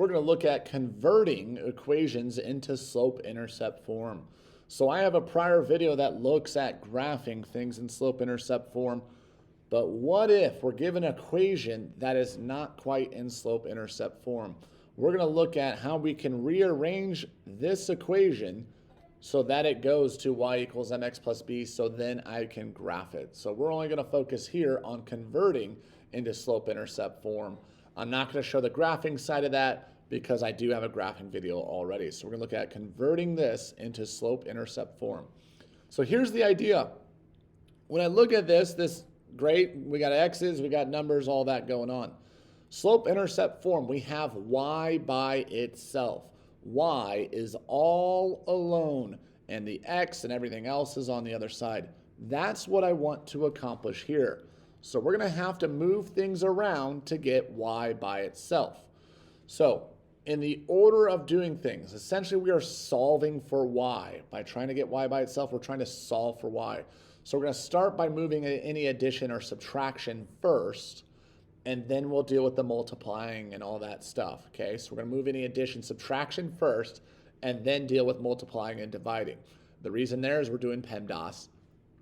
we're going to look at converting equations into slope-intercept form. So I have a prior video that looks at graphing things in slope-intercept form, but what if we're given an equation that is not quite in slope-intercept form? We're going to look at how we can rearrange this equation so that it goes to y equals mx plus b, so then I can graph it. So we're only going to focus here on converting into slope-intercept form. I'm not going to show the graphing side of that because I do have a graphing video already. So we're going to look at converting this into slope-intercept form. So here's the idea. When I look at this great, we got x's, we got numbers, all that going on. Slope-intercept form, we have y by itself. Y is all alone, and the x and everything else is on the other side. That's what I want to accomplish here. So we're going to have to move things around to get y by itself. So in the order of doing things, essentially we are solving for y. By trying to get y by itself, we're trying to solve for y. So we're going to start by moving any addition or subtraction first, and then we'll deal with the multiplying and all that stuff, okay? So we're going to move any addition, subtraction first, and then deal with multiplying and dividing. The reason there is we're doing PEMDAS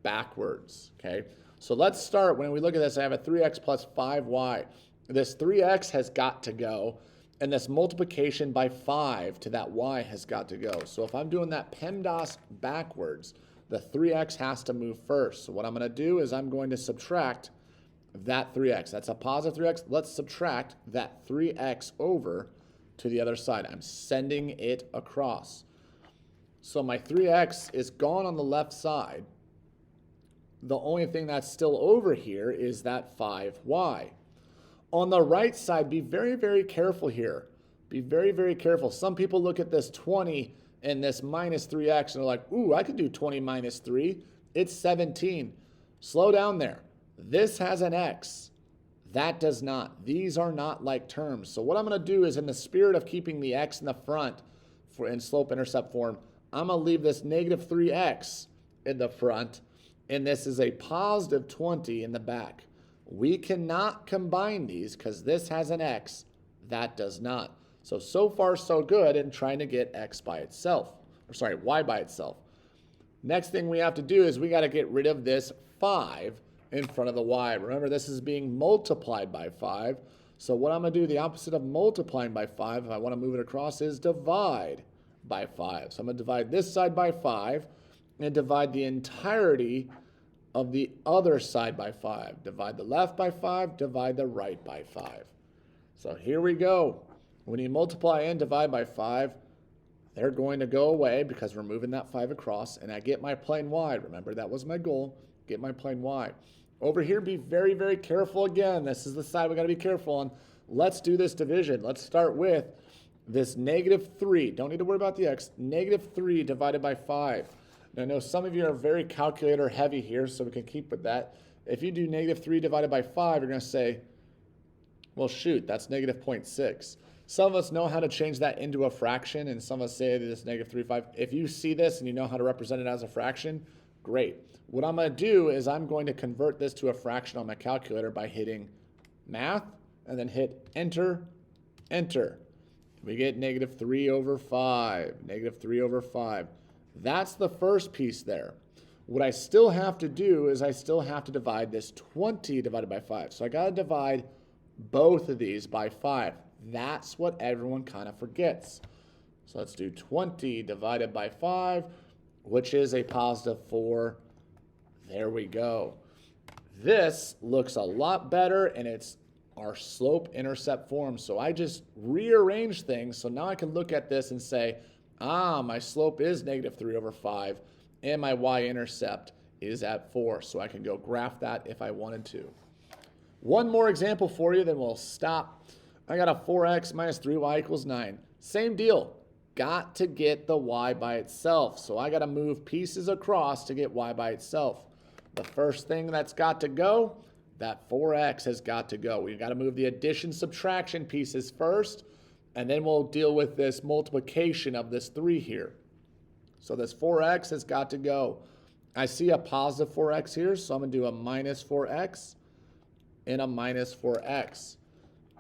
backwards, okay? So let's start, when we look at this, I have a 3x plus 5y. This 3x has got to go, and this multiplication by 5 to that y has got to go. So if I'm doing that PEMDAS backwards, the 3x has to move first. So what I'm going to do is I'm going to subtract that 3x. That's a positive 3x. Let's subtract that 3x over to the other side. I'm sending it across. So my 3x is gone on the left side. The only thing that's still over here is that 5y. On the right side, be very, very careful here. Be very, very careful. Some people look at this 20 and this minus 3x and they're like, ooh, I could do 20 minus 3. It's 17. Slow down there. This has an x. That does not. These are not like terms. So what I'm going to do is, in the spirit of keeping the x in the front in slope-intercept form, I'm going to leave this negative 3x in the front, and this is a positive 20 in the back. We cannot combine these because this has an x. That does not. So far so good in trying to get x by itself. Or sorry, y by itself. Next thing we have to do is we got to get rid of this 5 in front of the y. Remember, this is being multiplied by 5. So what I'm going to do, the opposite of multiplying by 5, if I want to move it across, is divide by 5. So I'm going to divide this side by 5 and divide the entirety of the other side by 5. Divide the left by 5, divide the right by 5. So here we go. When you multiply and divide by 5, they're going to go away because we're moving that 5 across, and I get my plane y. Remember, that was my goal. Get my plane y. Over here, be very, very careful again. This is the side we got to be careful on. Let's do this division. Let's start with this negative 3. Don't need to worry about the x. Negative 3 divided by 5. Now, I know some of you are very calculator heavy here, so we can keep with that. If you do negative 3 divided by 5, you're going to say, well, shoot, that's negative 0.6. Some of us know how to change that into a fraction, and some of us say this negative 3.5. If you see this and you know how to represent it as a fraction, great. What I'm going to do is I'm going to convert this to a fraction on my calculator by hitting math and then hit enter, enter. We get negative 3 over 5, negative 3 over 5. That's the first piece there. What I still have to do is I still have to divide this 20 divided by 5. So I got to divide both of these by 5. That's what everyone kind of forgets. So let's do 20 divided by 5, which is a positive 4. There we go. This looks a lot better, and it's our slope-intercept form. So I just rearrange things. So now I can look at this and say, my slope is negative 3 over 5, and my y-intercept is at 4. So I can go graph that if I wanted to. One more example for you, then we'll stop. I got a 4x minus 3y equals 9. Same deal. Got to get the y by itself. So I got to move pieces across to get y by itself. The first thing that's got to go, that 4x has got to go. We've got to move the addition subtraction pieces first, and then we'll deal with this multiplication of this 3 here. So this 4x has got to go. I see a positive 4x here, so I'm going to do a minus 4x and a minus 4x.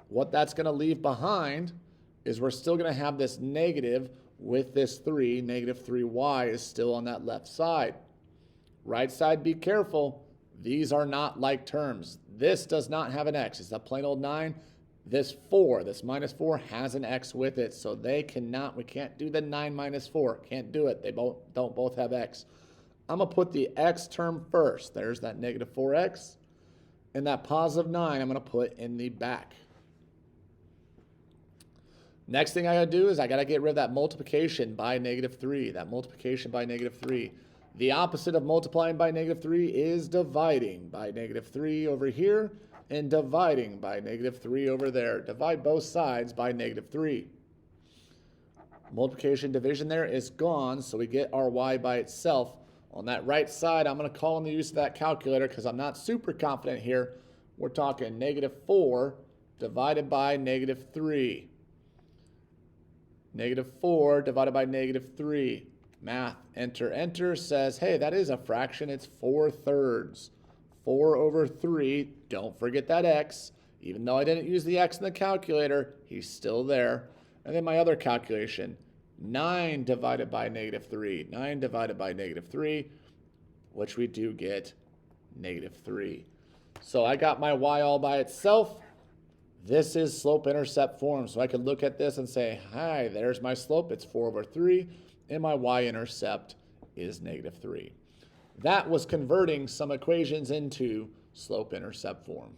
What that's going to leave behind is we're still going to have this negative with this 3. Negative 3y is still on that left side. Right side, be careful. These are not like terms. This does not have an x. It's a plain old 9. This 4, this minus 4, has an x with it. So we can't do the 9 minus 4. Can't do it. They don't both have x. I'm going to put the x term first. There's that negative 4x. And that positive 9 I'm going to put in the back. Next thing I got to do is I got to get rid of that multiplication by negative 3. That multiplication by negative 3. The opposite of multiplying by negative 3 is dividing by negative 3 over here and dividing by negative 3 over there. Divide both sides by negative 3. Multiplication division there is gone, so we get our y by itself. On that right side, I'm going to call in the use of that calculator because I'm not super confident here. We're talking negative 4 divided by negative 3. Negative 4 divided by negative 3. Math, enter, enter, says, hey, that is a fraction. It's 4/3. 4 over 3. Don't forget that x. Even though I didn't use the x in the calculator, he's still there. And then my other calculation, 9 divided by negative 3. 9 divided by negative 3, which we do get negative 3. So I got my y all by itself. This is slope-intercept form. So I could look at this and say, hi, there's my slope. It's 4/3. And my y-intercept is negative 3. That was converting some equations into slope-intercept form.